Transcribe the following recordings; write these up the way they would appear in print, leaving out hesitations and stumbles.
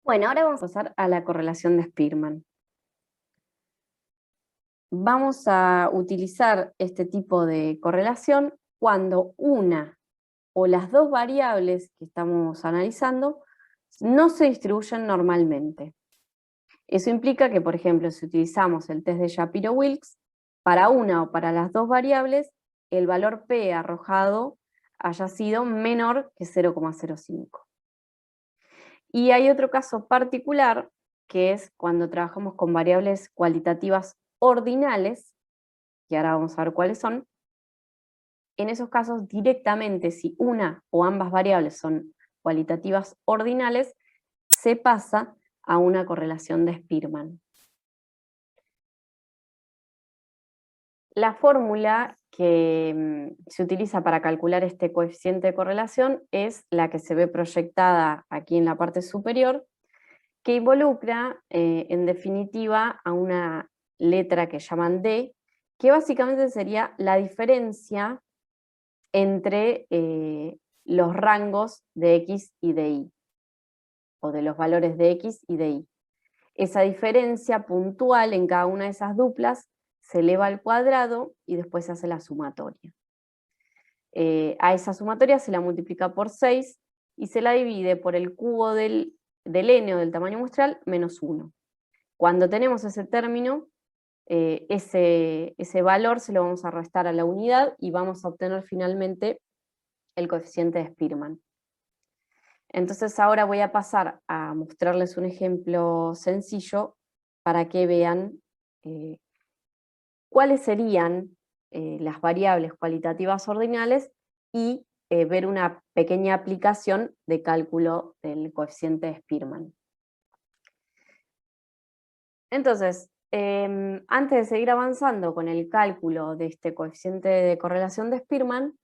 Bueno, ahora vamos a pasar a la correlación de Spearman. Vamos a utilizar este tipo de correlación cuando una o las dos variables que estamos analizando no se distribuyen normalmente. Eso implica que, por ejemplo, si utilizamos el test de Shapiro-Wilks, para una o para las dos variables, el valor P arrojado haya sido menor que 0,05. Y hay otro caso particular, que es cuando trabajamos con variables cualitativas ordinales, que ahora vamos a ver cuáles son. En esos casos, directamente, si una o ambas variables son cualitativas ordinales, se pasa a una correlación de Spearman. La fórmula que se utiliza para calcular este coeficiente de correlación es la que se ve proyectada aquí en la parte superior, que involucra, en definitiva, a una letra que llaman D, que básicamente sería la diferencia entre los rangos de X y de Y, o de los valores de X y de Y. Esa diferencia puntual en cada una de esas duplas se eleva al cuadrado y después se hace la sumatoria. A esa sumatoria se la multiplica por 6 y se la divide por el cubo del n o del tamaño muestral menos 1. Cuando tenemos ese término, ese valor se lo vamos a restar a la unidad y vamos a obtener finalmente el coeficiente de Spearman. Entonces ahora voy a pasar a mostrarles un ejemplo sencillo para que vean cuáles serían las variables cualitativas ordinales y ver una pequeña aplicación de cálculo del coeficiente de Spearman. Entonces, antes de seguir avanzando con el cálculo de este coeficiente de correlación de Spearman,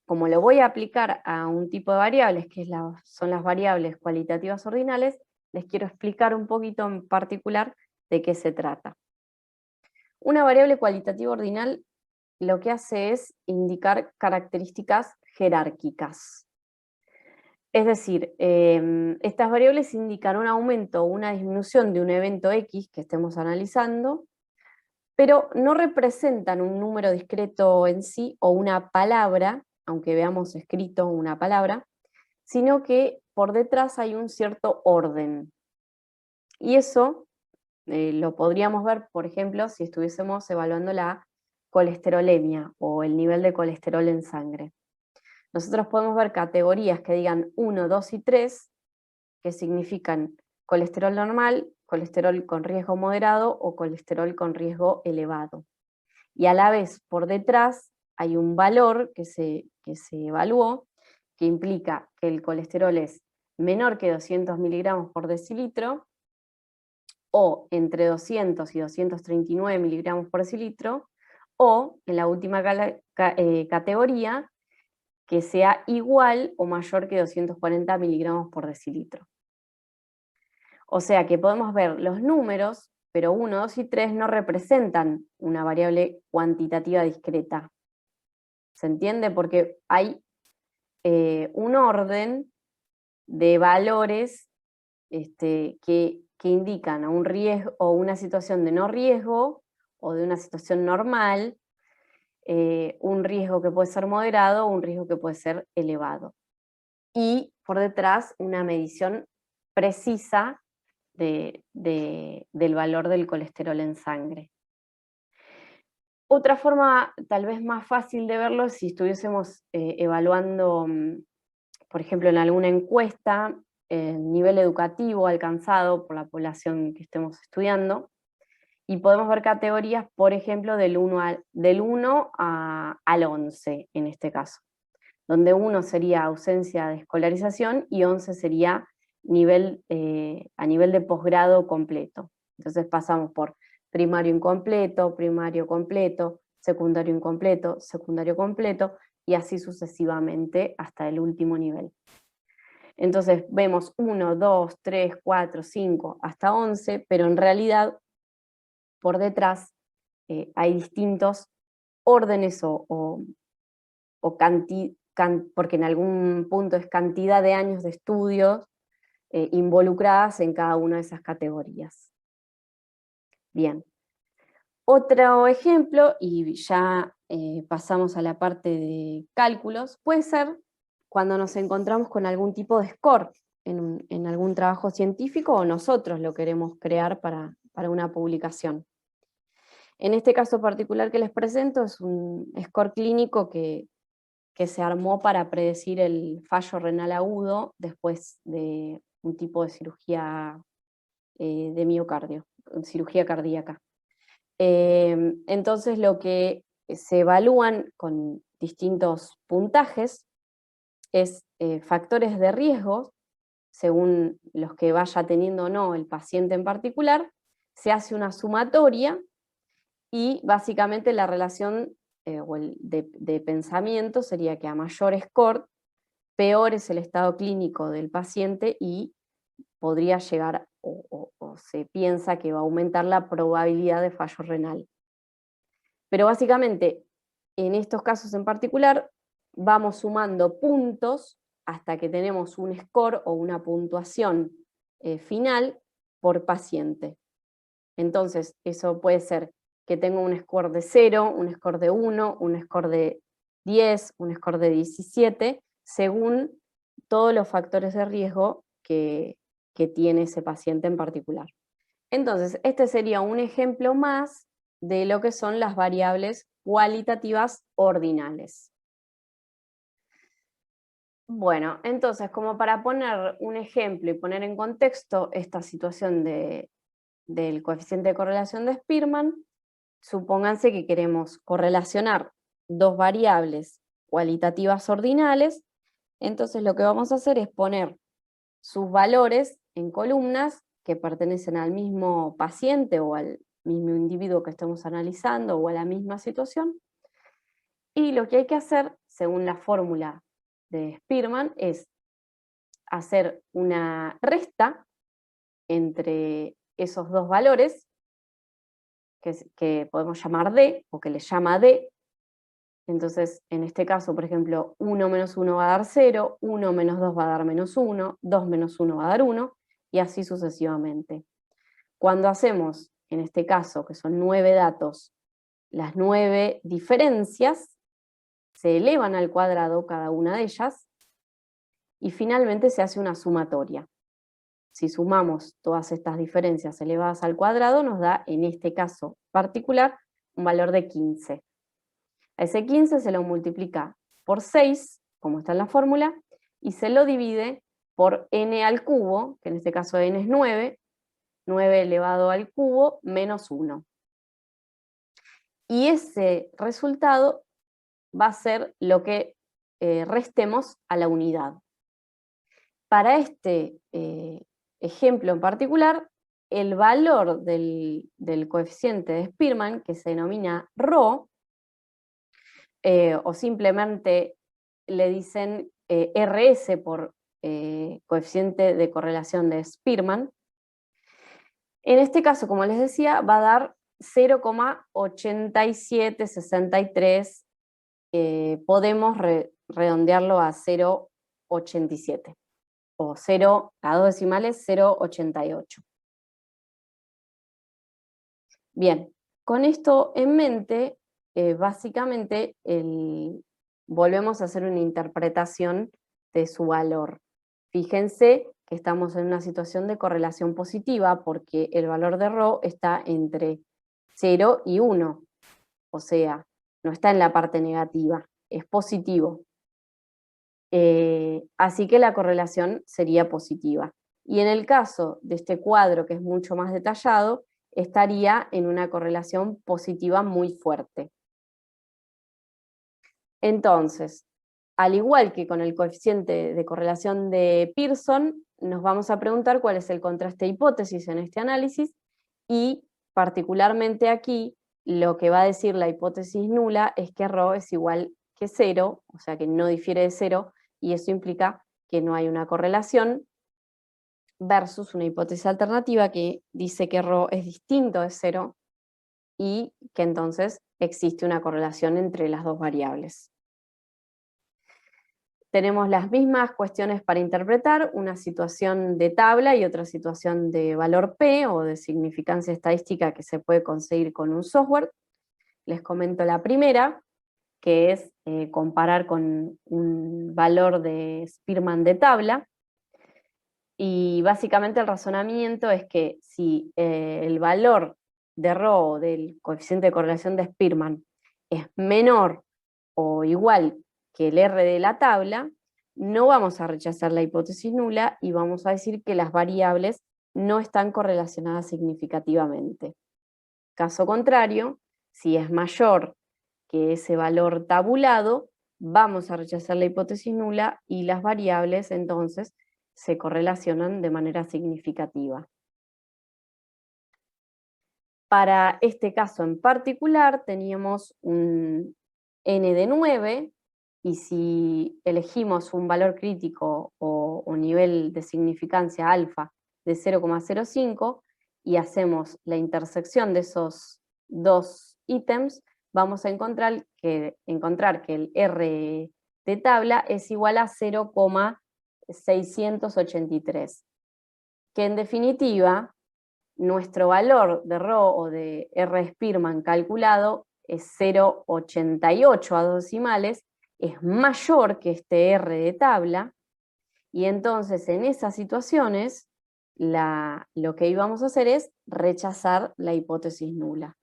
como lo voy a aplicar a un tipo de variables, que son las variables cualitativas ordinales, les quiero explicar un poquito en particular de qué se trata. Una variable cualitativa ordinal lo que hace es indicar características jerárquicas. Es decir, estas variables indican un aumento o una disminución de un evento X que estemos analizando, pero no representan un número discreto en sí o una palabra, aunque veamos escrito una palabra, sino que por detrás hay un cierto orden. Y eso lo podríamos ver, por ejemplo, si estuviésemos evaluando la colesterolemia o el nivel de colesterol en sangre. Nosotros podemos ver categorías que digan 1, 2 y 3, que significan colesterol normal, colesterol con riesgo moderado o colesterol con riesgo elevado. Y a la vez, por detrás, hay un valor que se evaluó, que implica que el colesterol es menor que 200 miligramos por decilitro, o entre 200 y 239 miligramos por decilitro, o en la última categoría, que sea igual o mayor que 240 miligramos por decilitro. O sea que podemos ver los números, pero 1, 2 y 3 no representan una variable cuantitativa discreta. ¿Se entiende? Porque hay un orden de valores que indican a un riesgo o una situación de no riesgo o de una situación normal, un riesgo que puede ser moderado o un riesgo que puede ser elevado. Y por detrás una medición precisa del valor del colesterol en sangre. Otra forma tal vez más fácil de verlo es si estuviésemos evaluando, por ejemplo, en alguna encuesta, el nivel educativo alcanzado por la población que estemos estudiando, y podemos ver categorías, por ejemplo, del 1 al 11 en este caso, donde 1 sería ausencia de escolarización y 11 sería a nivel de posgrado completo. Entonces pasamos por primario incompleto, primario completo, secundario incompleto, secundario completo, y así sucesivamente hasta el último nivel. Entonces vemos 1, 2, 3, 4, 5, hasta 11, pero en realidad por detrás hay distintos órdenes porque en algún punto es cantidad de años de estudios involucradas en cada una de esas categorías. Bien. Otro ejemplo, y ya pasamos a la parte de cálculos, puede ser cuando nos encontramos con algún tipo de score en algún trabajo científico o nosotros lo queremos crear para una publicación. En este caso particular que les presento es un score clínico que se armó para predecir el fallo renal agudo después de un tipo de cirugía de miocardio, cirugía cardíaca. Entonces lo que se evalúan con distintos puntajes es factores de riesgo, según los que vaya teniendo o no el paciente en particular, se hace una sumatoria y básicamente la relación de pensamiento sería que a mayor score, peor es el estado clínico del paciente y podría llegar o se piensa que va a aumentar la probabilidad de fallo renal. Pero básicamente, en estos casos en particular, vamos sumando puntos hasta que tenemos un score o una puntuación final por paciente. Entonces, eso puede ser que tenga un score de 0, un score de 1, un score de 10, un score de 17, según todos los factores de riesgo que tiene ese paciente en particular. Entonces, este sería un ejemplo más de lo que son las variables cualitativas ordinales. Bueno, entonces, como para poner un ejemplo y poner en contexto esta situación del coeficiente de correlación de Spearman, supónganse que queremos correlacionar dos variables cualitativas ordinales, entonces lo que vamos a hacer es poner sus valores en columnas que pertenecen al mismo paciente o al mismo individuo que estamos analizando o a la misma situación. Y lo que hay que hacer, según la fórmula de Spearman, es hacer una resta entre esos dos valores, que podemos llamar D, o que le llama D. Entonces, en este caso, por ejemplo, 1 menos 1 va a dar 0, 1 menos 2 va a dar menos 1, 2 menos 1 va a dar 1, y así sucesivamente. Cuando hacemos, en este caso, que son 9 datos, las 9 diferencias, se elevan al cuadrado cada una de ellas, y finalmente se hace una sumatoria. Si sumamos todas estas diferencias elevadas al cuadrado, nos da, en este caso particular, un valor de 15. A ese 15 se lo multiplica por 6, como está en la fórmula, y se lo divide por n al cubo, que en este caso n es 9, 9 elevado al cubo menos 1. Y ese resultado va a ser lo que restemos a la unidad. Para este ejemplo en particular, el valor del coeficiente de Spearman, que se denomina ρ, o simplemente le dicen RS por coeficiente de correlación de Spearman, en este caso, como les decía, va a dar 0,8763, podemos redondearlo a 0,87, o 0 a dos decimales, 0,88. Bien, con esto en mente, básicamente volvemos a hacer una interpretación de su valor. Fíjense que estamos en una situación de correlación positiva porque el valor de ρ está entre 0 y 1, o sea, no está en la parte negativa, es positivo. Así que la correlación sería positiva. Y en el caso de este cuadro, que es mucho más detallado, estaría en una correlación positiva muy fuerte. Entonces, al igual que con el coeficiente de correlación de Pearson, nos vamos a preguntar cuál es el contraste de hipótesis en este análisis, y particularmente aquí lo que va a decir la hipótesis nula es que ρ es igual que 0, o sea que no difiere de 0, y eso implica que no hay una correlación, versus una hipótesis alternativa que dice que ρ es distinto de 0 y que entonces existe una correlación entre las dos variables. tenemos las mismas cuestiones para interpretar, una situación de tabla y otra situación de valor P o de significancia estadística que se puede conseguir con un software. Les comento la primera, que es comparar con un valor de Spearman de tabla. Y básicamente el razonamiento es que si el valor de ρ del coeficiente de correlación de Spearman es menor o igual que el R de la tabla, no vamos a rechazar la hipótesis nula y vamos a decir que las variables no están correlacionadas significativamente. Caso contrario, si es mayor que ese valor tabulado, vamos a rechazar la hipótesis nula y las variables entonces se correlacionan de manera significativa. Para este caso en particular teníamos un n de 9 y si elegimos un valor crítico o nivel de significancia alfa de 0,05 y hacemos la intersección de esos dos ítems, vamos a encontrar que el R de tabla es igual a 0,683, que en definitiva nuestro valor de ρ o de R Spearman calculado es 0,88 a dos decimales, es mayor que este R de tabla, y entonces en esas situaciones lo que íbamos a hacer es rechazar la hipótesis nula.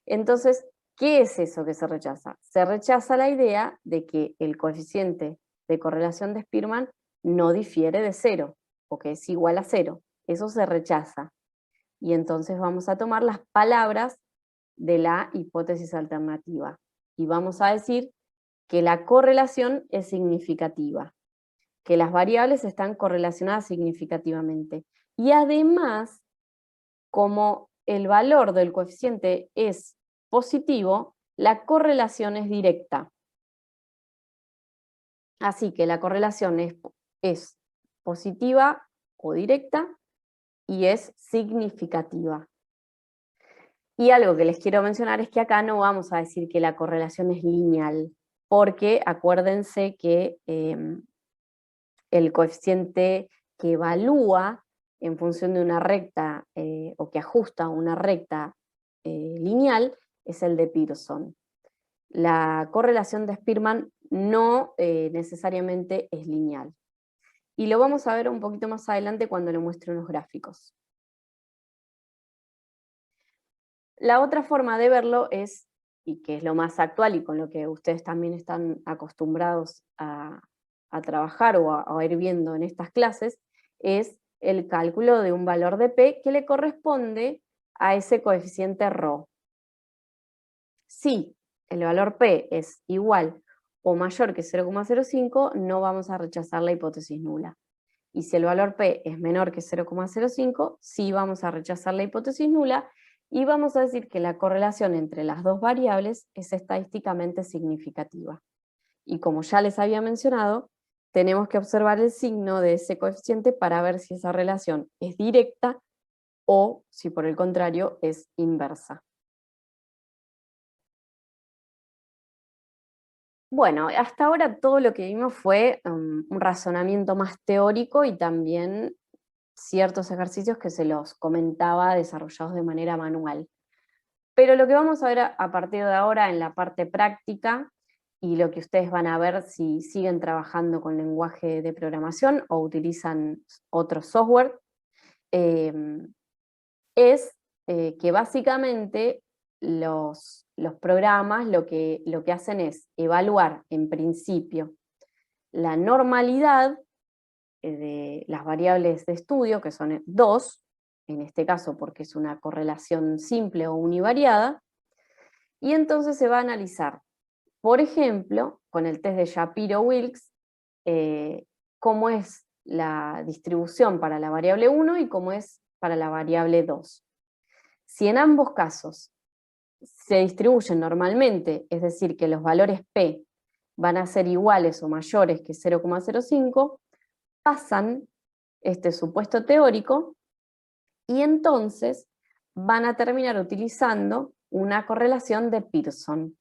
Entonces, ¿qué es eso que se rechaza? Se rechaza la idea de que el coeficiente de correlación de Spearman no difiere de 0, o que es igual a 0. Eso se rechaza. Y entonces vamos a tomar las palabras de la hipótesis alternativa. Y vamos a decir que la correlación es significativa, que las variables están correlacionadas significativamente. Y además, como el valor del coeficiente es positivo, la correlación es directa. Así que la correlación es positiva o directa y es significativa. Y algo que les quiero mencionar es que acá no vamos a decir que la correlación es lineal, porque acuérdense que el coeficiente que evalúa en función de una recta o que ajusta una recta lineal es el de Pearson. La correlación de Spearman no necesariamente es lineal. Y lo vamos a ver un poquito más adelante cuando le muestre unos gráficos. La otra forma de verlo es, y que es lo más actual y con lo que ustedes también están acostumbrados a trabajar o a ir viendo en estas clases, es el cálculo de un valor de P que le corresponde a ese coeficiente ρ. Si el valor P es igual o mayor que 0,05, no vamos a rechazar la hipótesis nula. Y si el valor P es menor que 0,05, sí vamos a rechazar la hipótesis nula y vamos a decir que la correlación entre las dos variables es estadísticamente significativa. Y como ya les había mencionado, tenemos que observar el signo de ese coeficiente para ver si esa relación es directa o, si por el contrario, es inversa. Bueno, hasta ahora todo lo que vimos fue un razonamiento más teórico y también ciertos ejercicios que se los comentaba desarrollados de manera manual. Pero lo que vamos a ver a partir de ahora en la parte práctica y lo que ustedes van a ver si siguen trabajando con lenguaje de programación o utilizan otro software, es que básicamente los programas lo que hacen es evaluar en principio la normalidad de las variables de estudio, que son dos, en este caso porque es una correlación simple o univariada, y entonces se va a analizar, por ejemplo, con el test de Shapiro-Wilks, cómo es la distribución para la variable 1 y cómo es para la variable 2. Si en ambos casos se distribuyen normalmente, es decir, que los valores P van a ser iguales o mayores que 0,05, pasan este supuesto teórico y entonces van a terminar utilizando una correlación de Pearson,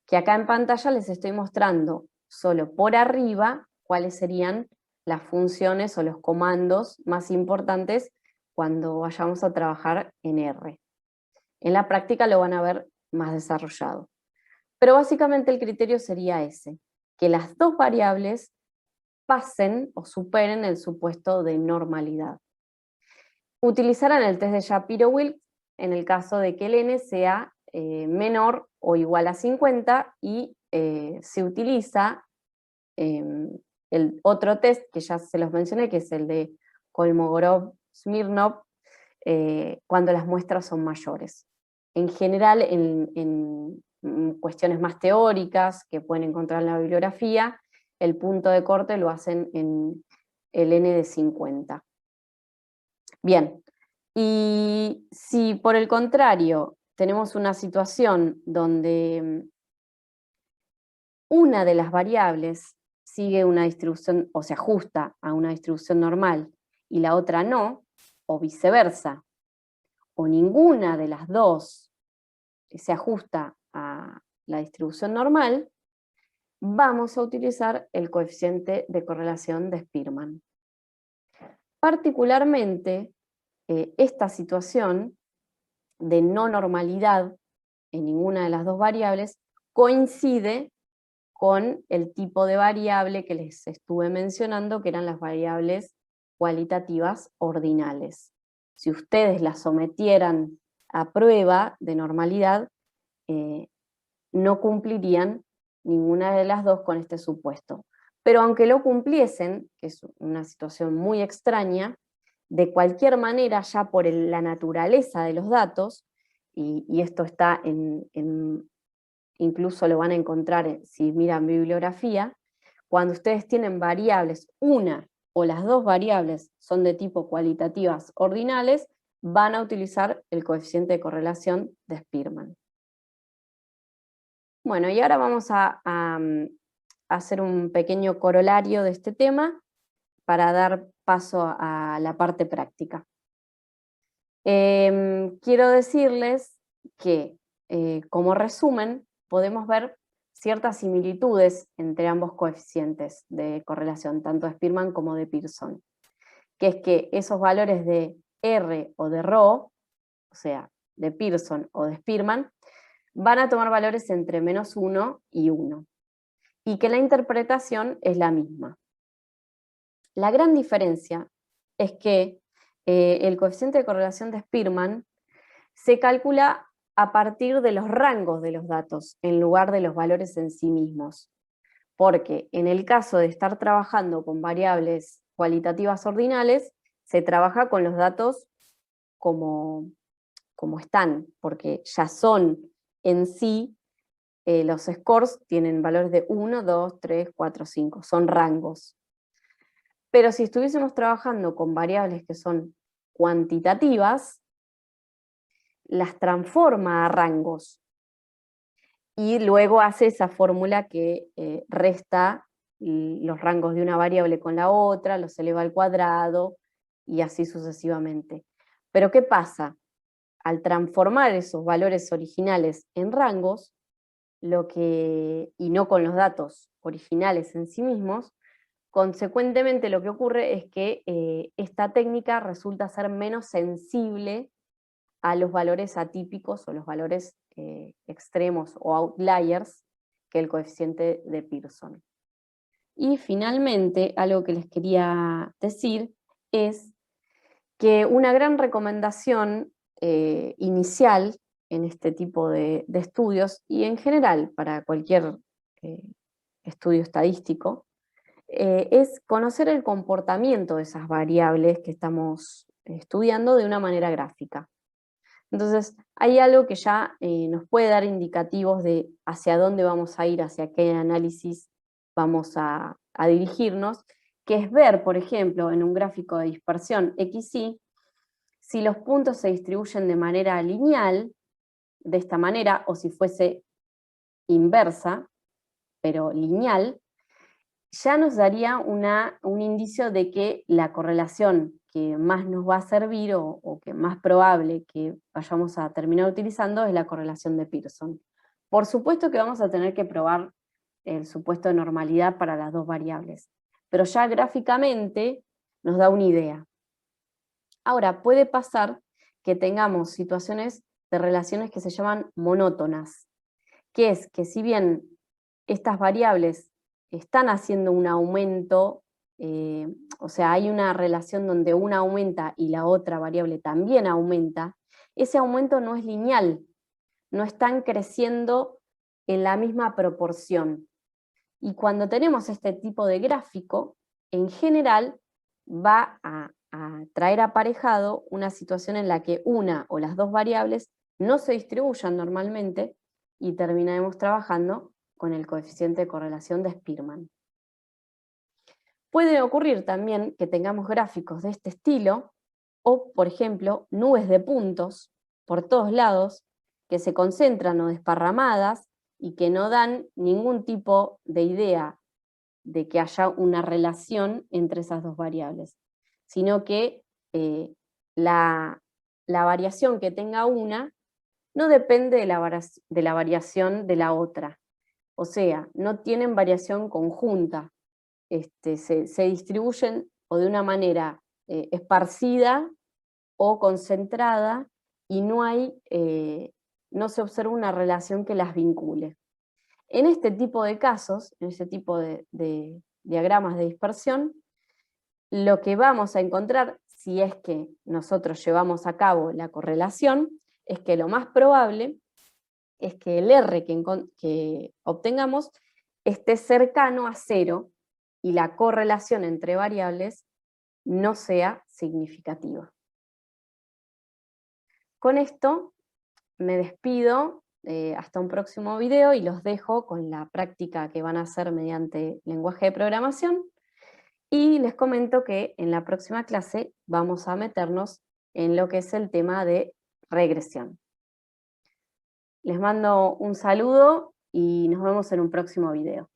que acá en pantalla les estoy mostrando solo por arriba cuáles serían las funciones o los comandos más importantes cuando vayamos a trabajar en R. En la práctica lo van a ver más desarrollado. Pero básicamente el criterio sería ese, que las dos variables pasen o superen el supuesto de normalidad. Utilizarán el test de Shapiro-Wilks en el caso de que el n sea menor o igual a 50 y se utiliza el otro test que ya se los mencioné, que es el de Kolmogorov-Smirnov, cuando las muestras son mayores. En general, en cuestiones más teóricas que pueden encontrar en la bibliografía, el punto de corte lo hacen en el n de 50. Bien, y si por el contrario tenemos una situación donde una de las variables sigue una distribución o se ajusta a una distribución normal y la otra no, o viceversa, o ninguna de las dos se ajusta a la distribución normal, vamos a utilizar el coeficiente de correlación de Spearman. Particularmente, esta situación de no normalidad en ninguna de las dos variables coincide con el tipo de variable que les estuve mencionando, que eran las variables cualitativas ordinales. Si ustedes las sometieran a prueba de normalidad, no cumplirían ninguna de las dos con este supuesto. Pero aunque lo cumpliesen, que es una situación muy extraña, de cualquier manera, ya por la naturaleza de los datos, y esto está incluso lo van a encontrar si miran bibliografía, cuando ustedes tienen variables, una o las dos variables son de tipo cualitativas ordinales, van a utilizar el coeficiente de correlación de Spearman. Bueno, y ahora vamos a hacer un pequeño corolario de este tema para dar paso a la parte práctica. Quiero decirles que, como resumen, podemos ver ciertas similitudes entre ambos coeficientes de correlación, tanto de Spearman como de Pearson, que es que esos valores de R o de ρ, o sea, de Pearson o de Spearman, van a tomar valores entre -1 y 1, y que la interpretación es la misma. La gran diferencia es que el coeficiente de correlación de Spearman se calcula a partir de los rangos de los datos, en lugar de los valores en sí mismos. Porque en el caso de estar trabajando con variables cualitativas ordinales, se trabaja con los datos como están, porque ya son en sí, los scores tienen valores de 1, 2, 3, 4, 5, son rangos. Pero si estuviésemos trabajando con variables que son cuantitativas, las transforma a rangos y luego hace esa fórmula que resta los rangos de una variable con la otra, los eleva al cuadrado y así sucesivamente. Pero ¿qué pasa? Al transformar esos valores originales en rangos, y no con los datos originales en sí mismos, consecuentemente lo que ocurre es que esta técnica resulta ser menos sensible a los valores atípicos o los valores extremos o outliers que el coeficiente de Pearson. Y finalmente, algo que les quería decir es que una gran recomendación inicial en este tipo de estudios, y en general para cualquier estudio estadístico, es conocer el comportamiento de esas variables que estamos estudiando de una manera gráfica. Entonces, hay algo que ya nos puede dar indicativos de hacia dónde vamos a ir, hacia qué análisis vamos a dirigirnos, que es ver, por ejemplo, en un gráfico de dispersión XY, si los puntos se distribuyen de manera lineal, de esta manera, o si fuese inversa, pero lineal, ya nos daría un indicio de que la correlación que más nos va a servir o que más probable que vayamos a terminar utilizando es la correlación de Pearson. Por supuesto que vamos a tener que probar el supuesto de normalidad para las dos variables, pero ya gráficamente nos da una idea. Ahora, puede pasar que tengamos situaciones de relaciones que se llaman monótonas, que es que si bien estas variables están haciendo un aumento, o sea, hay una relación donde una aumenta y la otra variable también aumenta, ese aumento no es lineal, no están creciendo en la misma proporción. Y cuando tenemos este tipo de gráfico, en general va a traer aparejado una situación en la que una o las dos variables no se distribuyan normalmente y terminaremos trabajando con el coeficiente de correlación de Spearman. Puede ocurrir también que tengamos gráficos de este estilo o, por ejemplo, nubes de puntos por todos lados que se concentran o desparramadas y que no dan ningún tipo de idea de que haya una relación entre esas dos variables, sino que la variación que tenga una no depende de la variación de la otra. O sea, no tienen variación conjunta, se distribuyen o de una manera esparcida o concentrada y no se observa una relación que las vincule. En este tipo de casos, en este tipo de diagramas de dispersión, lo que vamos a encontrar, si es que nosotros llevamos a cabo la correlación, es que lo más probable es que el R que obtengamos esté cercano a 0 y la correlación entre variables no sea significativa. Con esto me despido, hasta un próximo video y los dejo con la práctica que van a hacer mediante lenguaje de programación. Y les comento que en la próxima clase vamos a meternos en lo que es el tema de regresión. Les mando un saludo y nos vemos en un próximo video.